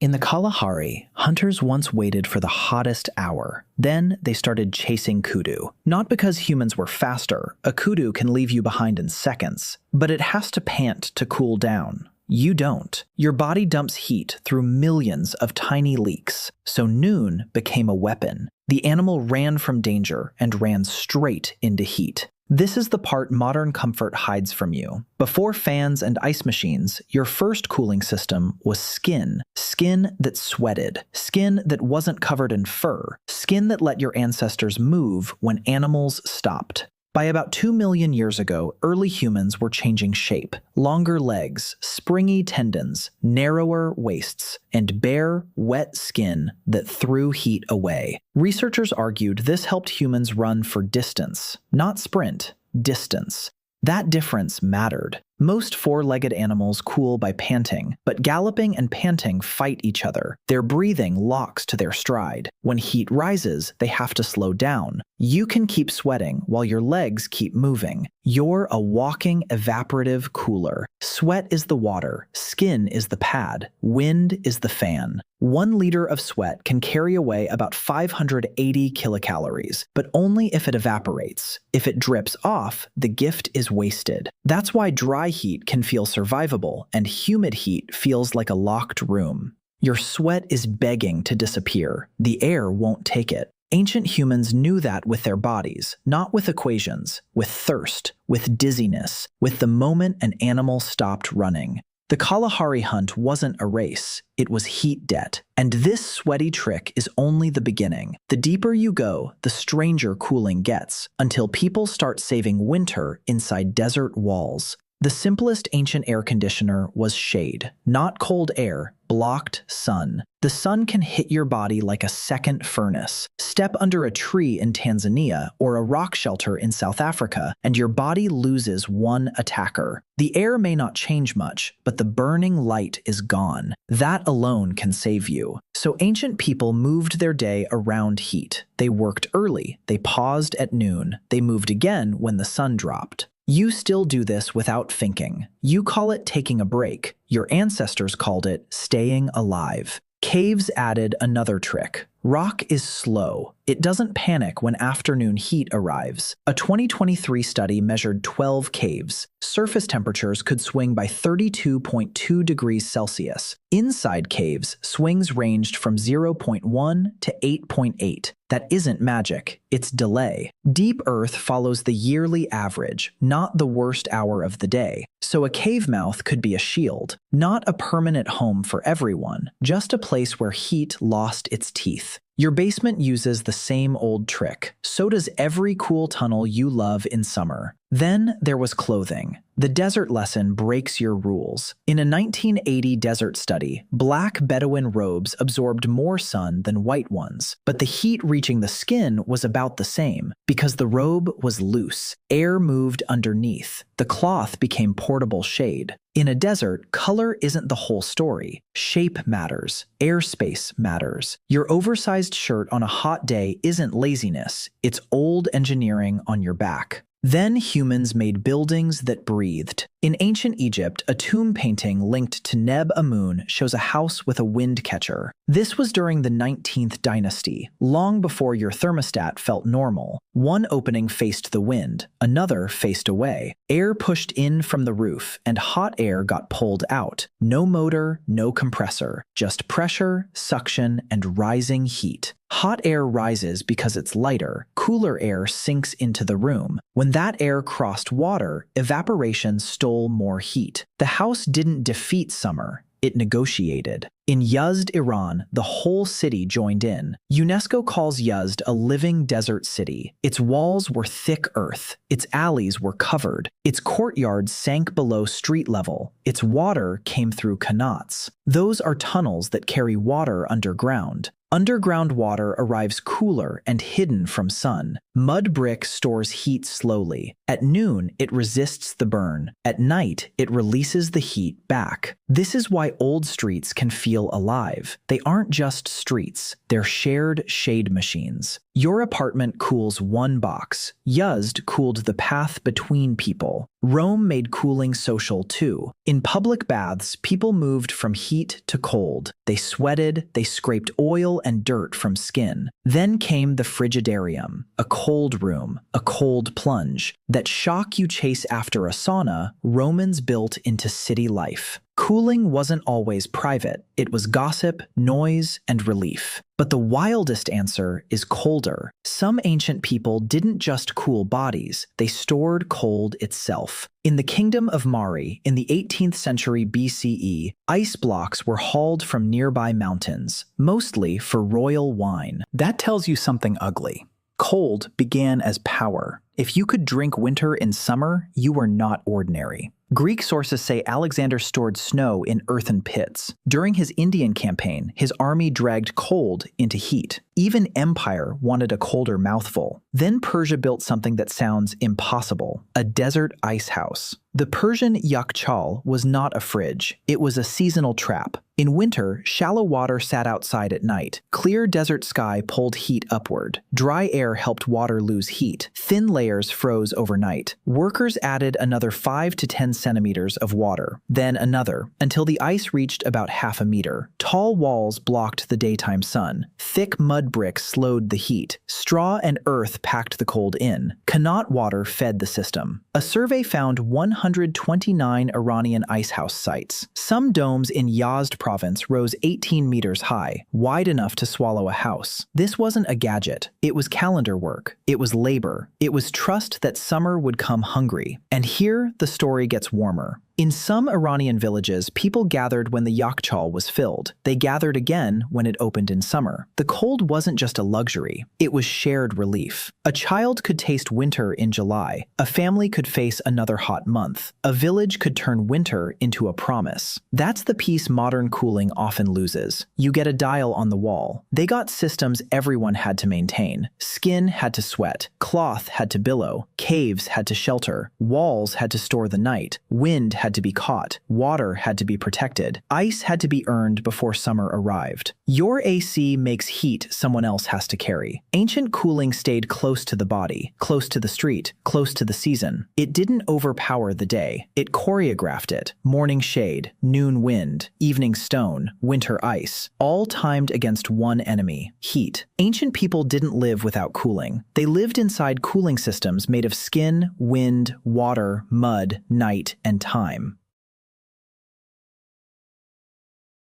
In the Kalahari, hunters once waited for the hottest hour. Then they started chasing kudu. Not because humans were faster, a kudu can leave you behind in seconds, but it has to pant to cool down. You don't. Your body dumps heat through millions of tiny leaks, so noon became a weapon. The animal ran from danger and ran straight into heat. This is the part modern comfort hides from you. Before fans and ice machines, your first cooling system was skin. Skin that sweated. Skin that wasn't covered in fur. Skin that let your ancestors move when animals stopped. By about 2 million years ago, early humans were changing shape. Longer legs, springy tendons, narrower waists, and bare, wet skin that threw heat away. Researchers argued this helped humans run for distance, not sprint, distance. That difference mattered. Most four-legged animals cool by panting, but galloping and panting fight each other. Their breathing locks to their stride. When heat rises, they have to slow down. You can keep sweating while your legs keep moving. You're a walking evaporative cooler. Sweat is the water, skin is the pad, wind is the fan. 1 liter of sweat can carry away about 580 kilocalories, but only if it evaporates. If it drips off, the gift is wasted. That's why dry heat can feel survivable, and humid heat feels like a locked room. Your sweat is begging to disappear. The air won't take it. Ancient humans knew that with their bodies, not with equations, with thirst, with dizziness, with the moment an animal stopped running. The Kalahari hunt wasn't a race, it was heat debt. And this sweaty trick is only the beginning. The deeper you go, the stranger cooling gets, until people start saving winter inside desert walls. The simplest ancient air conditioner was shade, not cold air, blocked sun. The sun can hit your body like a second furnace. Step under a tree in Tanzania or a rock shelter in South Africa, and your body loses one attacker. The air may not change much, but the burning light is gone. That alone can save you. So ancient people moved their day around heat. They worked early, they paused at noon, they moved again when the sun dropped. You still do this without thinking. You call it taking a break. Your ancestors called it staying alive. Caves added another trick. Rock is slow. It doesn't panic when afternoon heat arrives. A 2023 study measured 12 caves. Surface temperatures could swing by 32.2 degrees Celsius. Inside caves, swings ranged from 0.1 to 8.8. That isn't magic, it's delay. Deep Earth follows the yearly average, not the worst hour of the day. So a cave mouth could be a shield, not a permanent home for everyone, just a place where heat lost its teeth. Your basement uses the same old trick. So does every cool tunnel you love in summer. Then there was clothing. The desert lesson breaks your rules. In a 1980 desert study, black Bedouin robes absorbed more sun than white ones, but the heat reaching the skin was about the same because the robe was loose. Air moved underneath. The cloth became portable shade. In a desert, color isn't the whole story. Shape matters. Airspace matters. Your oversized shirt on a hot day isn't laziness. It's old engineering on your back. Then humans made buildings that breathed. In ancient Egypt, a tomb painting linked to Neb-Amun shows a house with a wind catcher. This was during the 19th dynasty, long before your thermostat felt normal. One opening faced the wind, another faced away. Air pushed in from the roof, and hot air got pulled out. No motor, no compressor, just pressure, suction, and rising heat. Hot air rises because it's lighter. Cooler air sinks into the room. When that air crossed water, evaporation stole more heat. The house didn't defeat summer. It negotiated. In Yazd, Iran, the whole city joined in. UNESCO calls Yazd a living desert city. Its walls were thick earth. Its alleys were covered. Its courtyards sank below street level. Its water came through qanats. Those are tunnels that carry water underground. Underground water arrives cooler and hidden from sun. Mud brick stores heat slowly. At noon, it resists the burn. At night, it releases the heat back. This is why old streets can feel alive. They aren't just streets, they're shared shade machines. Your apartment cools one box. Yuzd cooled the path between people. Rome made cooling social too. In public baths, people moved from heat to cold. They sweated, they scraped oil and dirt from skin. Then came the frigidarium, a cold room, a cold plunge. That shock you chase after a sauna, Romans built into city life. Cooling wasn't always private. It was gossip, noise, and relief. But the wildest answer is colder. Some ancient people didn't just cool bodies, they stored cold itself. In the kingdom of Mari, in the 18th century BCE, ice blocks were hauled from nearby mountains, mostly for royal wine. That tells you something ugly. Cold began as power. If you could drink winter in summer, you were not ordinary. Greek sources say Alexander stored snow in earthen pits. During his Indian campaign, his army dragged cold into heat. Even empire wanted a colder mouthful. Then Persia built something that sounds impossible, a desert ice house. The Persian yakchal was not a fridge. It was a seasonal trap. In winter, shallow water sat outside at night. Clear desert sky pulled heat upward. Dry air helped water lose heat. Thin layers froze overnight. Workers added another 5 to 10 centimeters of water, then another, until the ice reached about half a meter. Tall walls blocked the daytime sun. Thick mud bricks slowed the heat. Straw and earth packed the cold in. Qanat water fed the system. A survey found 129 Iranian icehouse sites. Some domes in Yazd province rose 18 meters high, wide enough to swallow a house. This wasn't a gadget. It was calendar work. It was labor. It was trust that summer would come hungry. And here, the story gets warmer. In some Iranian villages, people gathered when the yakchal was filled. They gathered again when it opened in summer. The cold wasn't just a luxury. It was shared relief. A child could taste winter in July. A family could face another hot month. A village could turn winter into a promise. That's the piece modern cooling often loses. You get a dial on the wall. They got systems everyone had to maintain. Skin had to sweat. Cloth had to billow. Caves had to shelter. Walls had to store the night. Wind had to be caught. Water had to be protected. Ice had to be earned before summer arrived. Your AC makes heat someone else has to carry. Ancient cooling stayed close to the body, close to the street, close to the season. It didn't overpower the day. It choreographed it. Morning shade, noon wind, evening stone, winter ice, all timed against one enemy, heat. Ancient people didn't live without cooling. They lived inside cooling systems made of skin, wind, water, mud, night, and time.